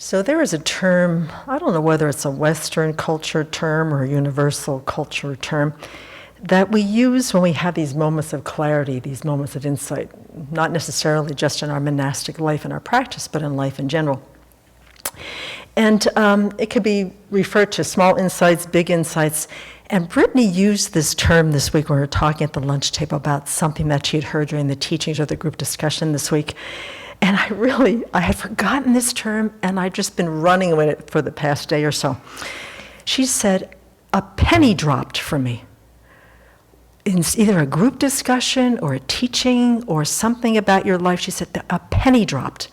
So there is a term, I don't know whether it's a Western culture term or a universal culture term, that we use when we have these moments of clarity, these moments of insight, not necessarily just in our monastic life and our practice, but in life in general. And it could be referred to small insights, big insights. And Brittany used this term this week when we were talking at the lunch table about something that she had heard during the teachings or the group discussion this week. And I had forgotten this term, and I've just been running with it for the past day or so. She said, a penny dropped for me. In either a group discussion or a teaching or something about your life, she said, a penny dropped.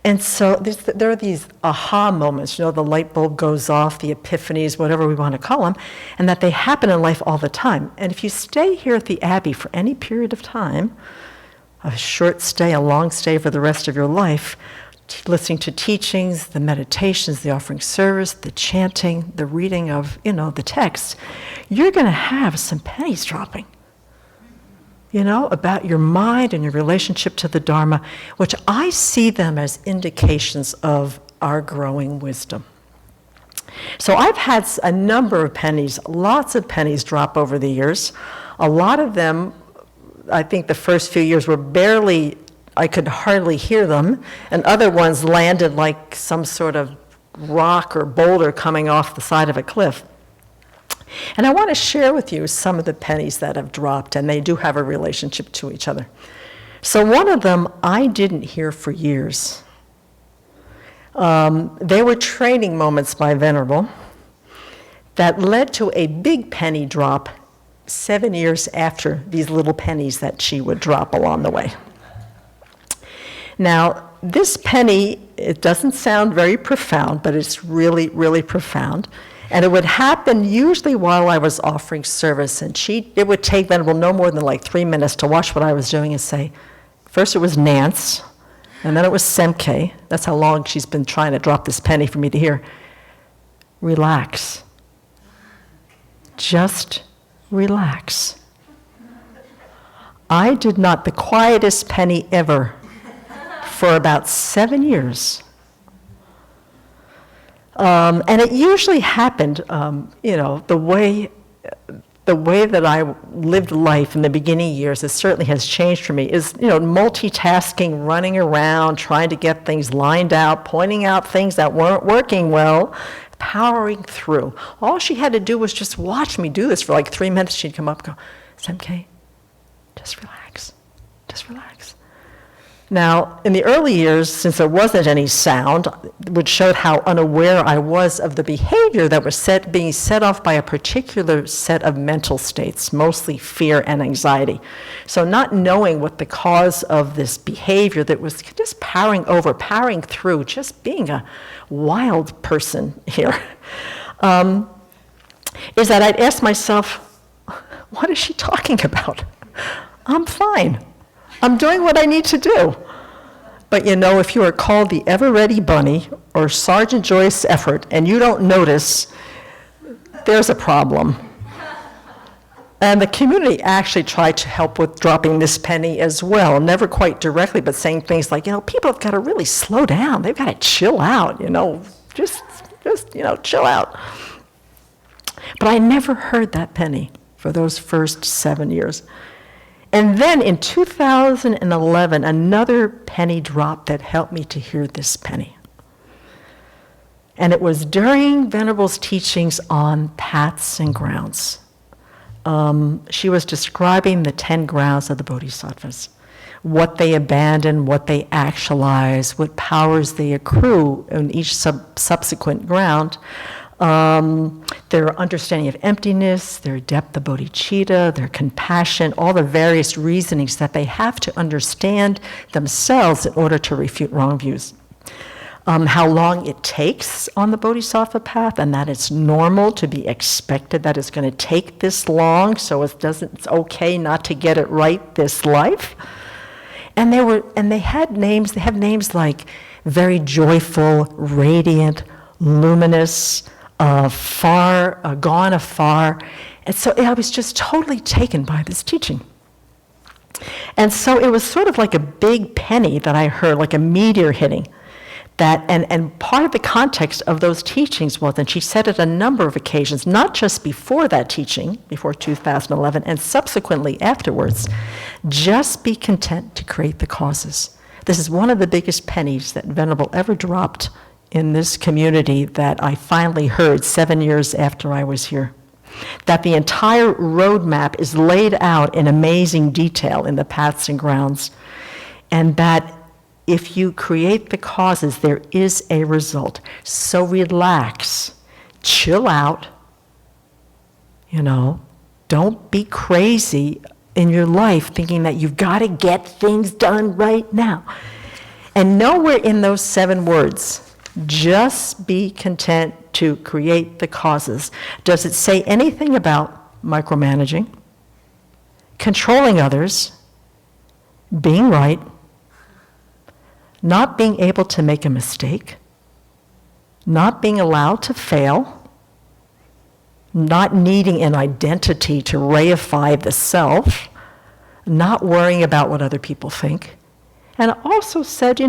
And so there are these aha moments, the light bulb goes off, the epiphanies, whatever we want to call them, and that they happen in life all the time. And if you stay here at the Abbey for any period of time, a short stay, a long stay for the rest of your life, listening to teachings, the meditations, the offering service, the chanting, the reading of, the text, you're going to have some pennies dropping, about your mind and your relationship to the Dharma, which I see them as indications of our growing wisdom. So I've had a number of pennies, lots of pennies drop over the years. A lot of them, I think the first few years were I could hardly hear them, and other ones landed like some sort of rock or boulder coming off the side of a cliff. And I want to share with you some of the pennies that have dropped, and they do have a relationship to each other. So one of them I didn't hear for years. They were training moments by Venerable that led to a big penny drop 7 years after these little pennies that she would drop along the way. Now, this penny, it doesn't sound very profound, but it's really, really profound. And it would happen usually while I was offering service, and it would take Venerable no more than like 3 minutes to watch what I was doing and say, first it was Nance, and then it was Semkye. That's how long she's been trying to drop this penny for me to hear. Relax. Just relax. I did not, the quietest penny ever for about 7 years. And it usually happened, the way that I lived life in the beginning years, it certainly has changed for me, is, multitasking, running around, trying to get things lined out, pointing out things that weren't working well, powering through. All she had to do was just watch me do this for like 3 minutes. She'd come up and go, Semkye, just relax, just relax. Now, in the early years, since there wasn't any sound, which showed how unaware I was of the behavior that was being set off by a particular set of mental states, mostly fear and anxiety. So not knowing what the cause of this behavior that was just powering through, just being a wild person here, is that I'd ask myself, what is she talking about? I'm fine. I'm doing what I need to do. But if you are called the ever-ready bunny or Sergeant Joyce Effort and you don't notice, there's a problem. And the community actually tried to help with dropping this penny as well, never quite directly, but saying things like, people have got to really slow down. They've got to chill out, just chill out. But I never heard that penny for those first 7 years. And then in 2011, another penny dropped that helped me to hear this penny. And it was during Venerable's teachings on paths and grounds. She was describing the 10 grounds of the Bodhisattvas, what they abandon, what they actualize, what powers they accrue in each subsequent ground. Their understanding of emptiness, their depth of bodhicitta, their compassion, all the various reasonings that they have to understand themselves in order to refute wrong views. How long it takes on the bodhisattva path, and that it's normal to be expected that it's going to take this long, so it's okay not to get it right this life. And they have names like very joyful, radiant, luminous, gone afar. And so I was just totally taken by this teaching. And so it was sort of like a big penny that I heard, like a meteor hitting. And part of the context of those teachings was, and she said it a number of occasions, not just before that teaching, before 2011, and subsequently afterwards, just be content to create the causes. This is one of the biggest pennies that Venerable ever dropped in this community that I finally heard 7 years after I was here. That the entire roadmap is laid out in amazing detail in the paths and grounds, and that if you create the causes, there is a result. So relax, chill out, don't be crazy in your life thinking that you've got to get things done right now. And nowhere in those 7 words, just be content to create the causes, does it say anything about micromanaging, controlling others, being right, not being able to make a mistake, not being allowed to fail, not needing an identity to reify the self, not worrying about what other people think. And it also said,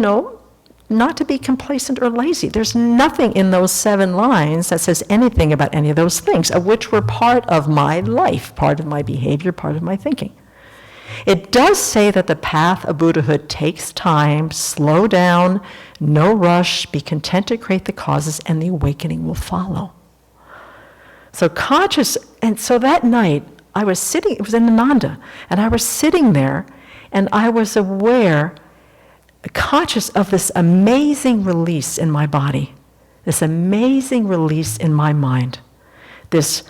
not to be complacent or lazy. There's nothing in those 7 lines that says anything about any of those things, of which were part of my life, part of my behavior, part of my thinking. It does say that the path of Buddhahood takes time, slow down, no rush, be content to create the causes, and the awakening will follow. So and so that night, I was sitting, it was in Ananda, and I was sitting there, and I was conscious of this amazing release in my body, this amazing release in my mind, this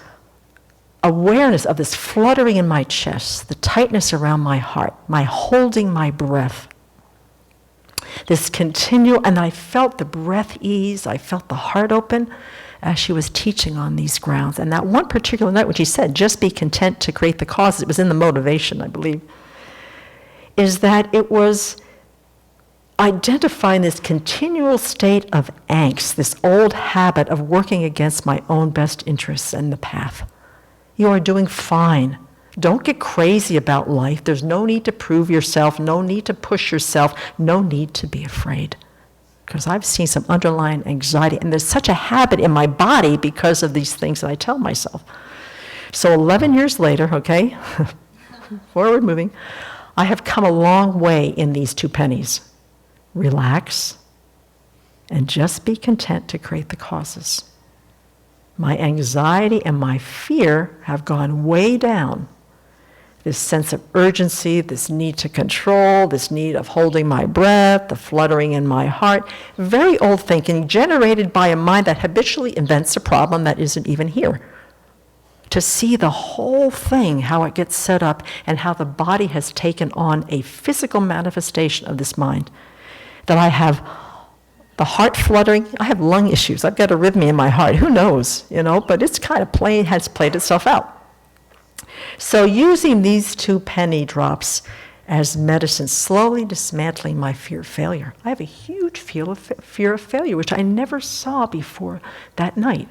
awareness of this fluttering in my chest, the tightness around my heart, my holding my breath. This continual, and I felt the breath ease, I felt the heart open as she was teaching on these grounds. And that one particular night when she said, just be content to create the causes, it was in the motivation, I believe, is that it was identifying this continual state of angst, this old habit of working against my own best interests and the path. You are doing fine. Don't get crazy about life. There's no need to prove yourself, no need to push yourself, no need to be afraid. Because I've seen some underlying anxiety, and there's such a habit in my body because of these things that I tell myself. So 11 years later, okay, forward moving, I have come a long way in these 2 pennies. Relax and just be content to create the causes. My anxiety and my fear have gone way down. This sense of urgency, this need to control, this need of holding my breath, the fluttering in my heart, very old thinking generated by a mind that habitually invents a problem that isn't even here. To see the whole thing, how it gets set up, and how the body has taken on a physical manifestation of this mind. That I have the heart fluttering, I have lung issues, I've got arrhythmia in my heart, who knows, but it's kind of has played itself out. So using these 2 penny drops as medicine, slowly dismantling my fear of failure. I have a huge fear of failure, which I never saw before that night.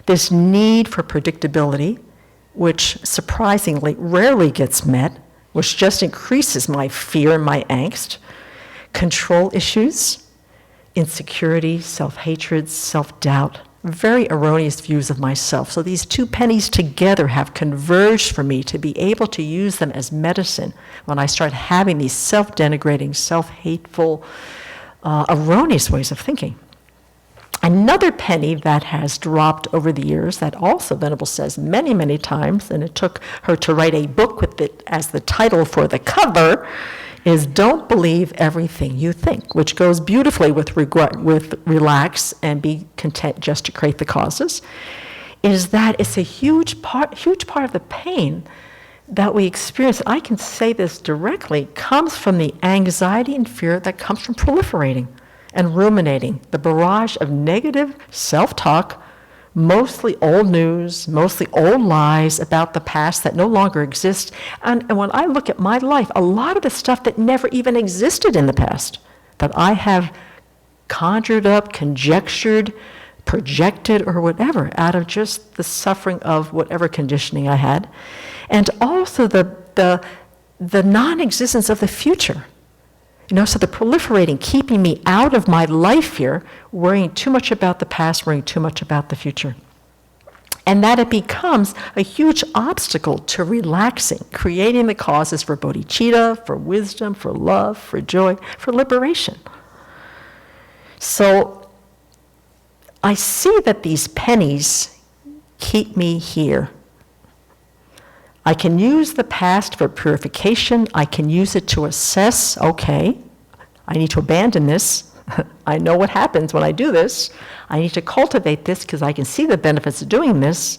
This need for predictability, which surprisingly rarely gets met, which just increases my fear and my angst. Control issues, insecurity, self-hatred, self-doubt, very erroneous views of myself. So these 2 pennies together have converged for me to be able to use them as medicine when I start having these self-denigrating, self-hateful, erroneous ways of thinking. Another penny that has dropped over the years that also Venerable says many, many times, and it took her to write a book with it as the title for the cover, is don't believe everything you think, which goes beautifully with relax and be content just to create the causes, is that it's a huge part of the pain that we experience. I can say this directly, comes from the anxiety and fear that comes from proliferating and ruminating, the barrage of negative self-talk, mostly old news, mostly old lies about the past that no longer exist. And when I look at my life, a lot of the stuff that never even existed in the past, that I have conjured up, conjectured, projected, or whatever, out of just the suffering of whatever conditioning I had. And also the non-existence of the future. So the proliferating, keeping me out of my life here, worrying too much about the past, worrying too much about the future. And that it becomes a huge obstacle to relaxing, creating the causes for bodhicitta, for wisdom, for love, for joy, for liberation. So I see that these pennies keep me here. I can use the past for purification. I can use it to assess, okay, I need to abandon this. I know what happens when I do this. I need to cultivate this because I can see the benefits of doing this.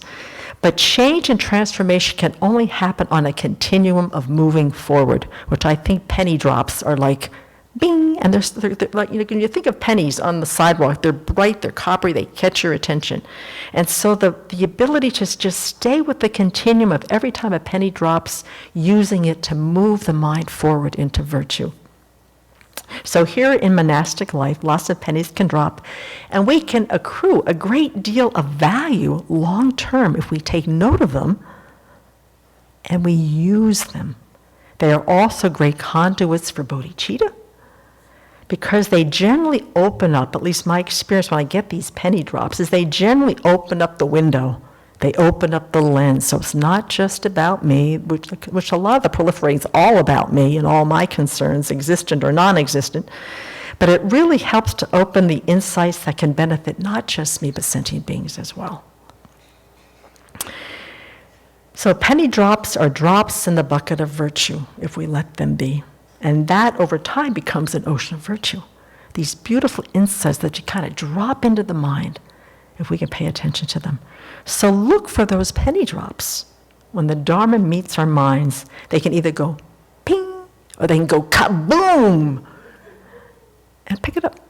But change and transformation can only happen on a continuum of moving forward, which I think penny drops are like, bing, and they're like, when you think of pennies on the sidewalk, they're bright, they're coppery, they catch your attention. And so the ability to just stay with the continuum of every time a penny drops, using it to move the mind forward into virtue. So here in monastic life, lots of pennies can drop, and we can accrue a great deal of value long term if we take note of them and we use them. They are also great conduits for bodhicitta, because they generally open up, at least my experience when I get these penny drops, is they generally open up the window. They open up the lens. So it's not just about me, which a lot of the proliferating is all about me and all my concerns, existent or non-existent. But it really helps to open the insights that can benefit not just me, but sentient beings as well. So penny drops are drops in the bucket of virtue, if we let them be. And that, over time, becomes an ocean of virtue. These beautiful insights that you kind of drop into the mind, if we can pay attention to them. So look for those penny drops. When the Dharma meets our minds, they can either go ping, or they can go kaboom, and pick it up.